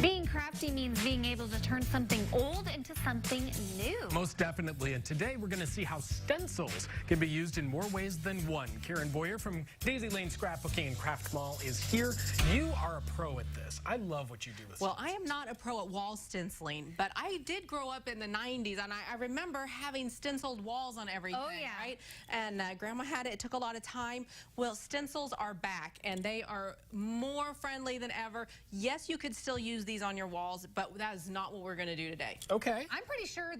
Being crafty means being able to turn something old into something new. Most definitely. And today we're going to see how stencils can be used in more ways than one. Karen Boyer from Daisy Lane Scrapbooking and Craft Mall is here. You are a pro at this. I love what you do with Well, I am not a pro at wall stenciling, but I did grow up in the 90s, and I remember having stenciled walls on everything, right? And Grandma had it. It took a lot of time. Well, stencils are back, and they are more friendly than ever. Yes, you could still use these on your walls, but that is not what we're going to do today. Okay. I'm pretty sure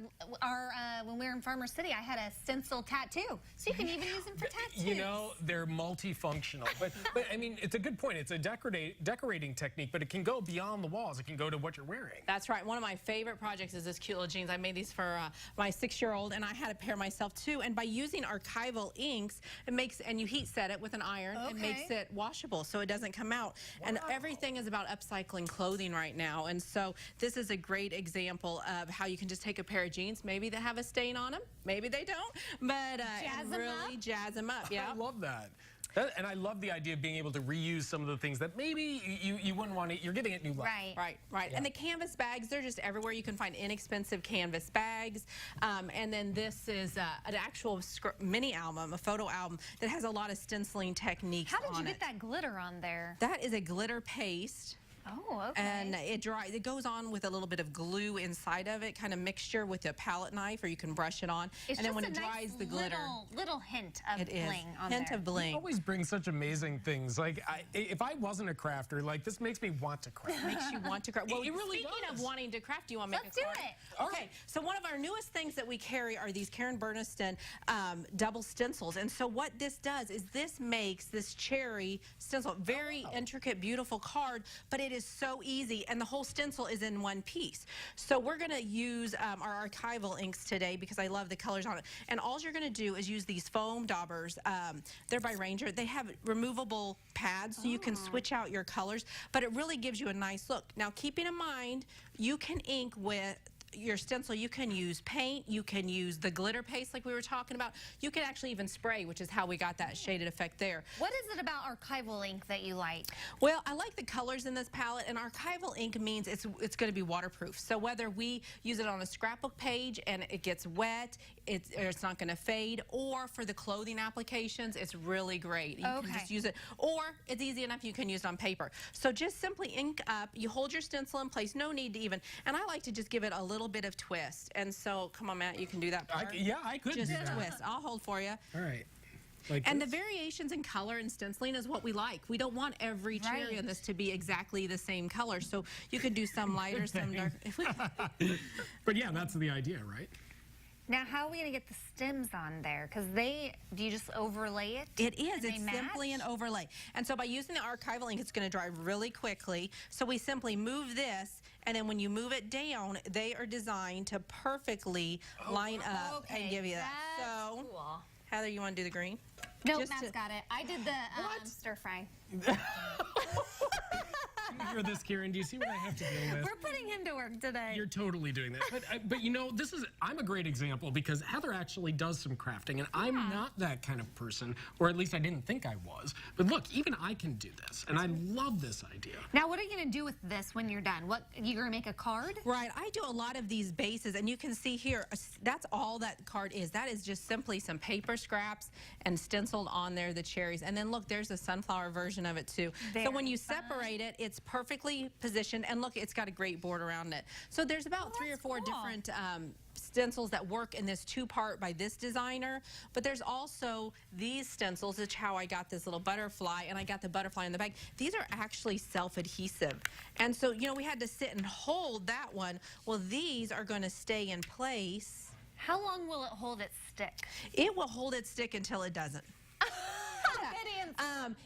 when we were in Farmer City, I had a stencil tattoo, so you can even use them for tattoos. You know, they're multifunctional, but I mean, it's a good point. It's a decorating technique, but it can go beyond the walls. It can go to what you're wearing. That's right. One of my favorite projects is this cute little jeans. I made these for my 6-year-old, and I had a pair myself too. And by using archival inks, it makes, and you heat set it with an iron, it makes it washable so it doesn't come out. Wow. And everything is about upcycling clothing right now. And so this is a great example of how you can just take a pair of jeans, maybe they have a stain on them, maybe they don't, but really jazz them up. Yeah, I love that. And I love the idea of being able to reuse some of the things that maybe you wouldn't want to, you're getting it new life. Right. Yeah. And the canvas bags, they're just everywhere. You can find inexpensive canvas bags. And then this is an actual mini album, a photo album that has a lot of stenciling techniques on it. How did you get that glitter on there? That is a glitter paste. Oh, okay. And it goes on with a little bit of glue inside of it, kind of mixture with a palette knife, or you can brush it on. It's and then when it dries, the glitter. Little hint of bling on hint there. of bling. You always bring such amazing things. Like, if I wasn't a crafter, like, this makes me want to craft. Makes you want to craft. Well, it really speaking does. of wanting to craft, do you want to make Let's a card? do it. Okay, so one of our newest things that we carry are these Karen Burniston double stencils. And so what this does is this makes this cherry stencil very intricate, beautiful card, but it is so easy, and the whole stencil is in one piece. So we're going to use our archival inks today because I love the colors on it. And all you're going to do is use these foam daubers. They're by Ranger. They have removable pads so you can switch out your colors, but it really gives you a nice look. Now, keeping in mind, you can ink with your stencil. You can use paint, you can use the glitter paste like we were talking about. You can actually even spray, which is how we got that shaded effect there. What is it about archival ink that you like? Well, I like the colors in this palette, and archival ink means it's going to be waterproof. So whether we use it on a scrapbook page and it gets wet, it's not going to fade, or for the clothing applications, it's really great. You can just use it, or it's easy enough you can use it on paper. So just simply ink up, you hold your stencil in place, no need to even, and I like to just give it a little bit of twist. And so, come on, Matt, you can do that part. I could just do that. twist. I'll hold for you. All right. Like and this? The variations in color and stenciling is what we like. We don't want every cherry in this to be exactly the same color. So you could do some lighter, some dark. But yeah, that's the idea, right? Now, how are we going to get the stems on there? Because do you just overlay it? It is. It's simply an overlay. And so by using the archival ink, it's going to dry really quickly. So we simply move this, and then when you move it down, they are designed to perfectly line up and give you that. So, cool. Heather, you want to do the green? No, Matt's got it. I did the stir fry. You hear this, Karen? Do you see what I have to deal with? We're putting him to work today. You're totally doing that. But you know, I'm a great example because Heather actually does some crafting, and I'm not that kind of person, or at least I didn't think I was. But look, even I can do this, and I love this idea. Now, what are you going to do with this when you're done? You're going to make a card? Right. I do a lot of these bases, and you can see here, that's all that card is. That is just simply some paper scraps and stenciled on there the cherries. And then look, there's a sunflower version of it too. So when you separate it, it's perfectly positioned, and look, it's got a great board around it. So there's about 3 or 4 different stencils that work in this 2-part by this designer, but there's also these stencils, which is how I got this little butterfly, and I got the butterfly in the bag. These are actually self-adhesive, and so, you know, we had to sit and hold that one. Well, these are going to stay in place. How long will it hold its stick? It will hold its stick until it doesn't.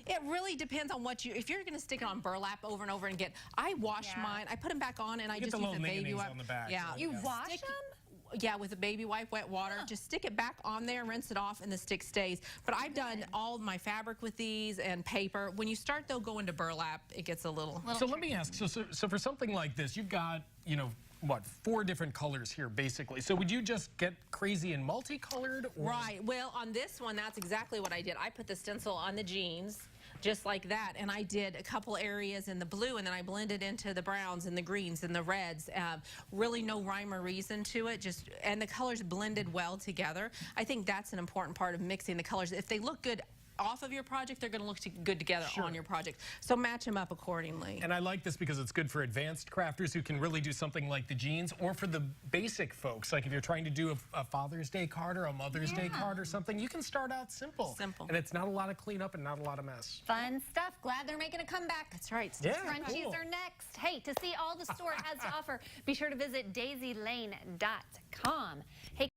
It really depends on what if you're going to stick it on burlap over and over and I wash mine, I put them back on, and I just use a baby wipe. On the back, yeah. So, you wash them? Yeah, with a baby wipe, wet water. Just stick it back on there, rinse it off, and the stick stays. But I've done all my fabric with these and paper. When you start, though, going to burlap, it gets a little So let me ask, so for something like this, you've got, you know, what, 4 different colors here, basically. So would you just get crazy and multicolored? Or? Right. Well, on this one, that's exactly what I did. I put the stencil on the jeans, just like that. And I did a couple areas in the blue, and then I blended into the browns and the greens and the reds. Really no rhyme or reason to it, and the colors blended well together. I think that's an important part of mixing the colors. If they look good off of your project, they're going to look good together on your project. So match them up accordingly. And I like this because it's good for advanced crafters who can really do something like the jeans, or for the basic folks, like if you're trying to do a Father's Day card or a Mother's Day card or something, you can start out simple. And it's not a lot of cleanup and not a lot of mess. Fun stuff. Glad they're making a comeback. That's right. Yeah, Scrunchies are next. Hey, to see all the store has to offer, be sure to visit daisylane.com. Hey.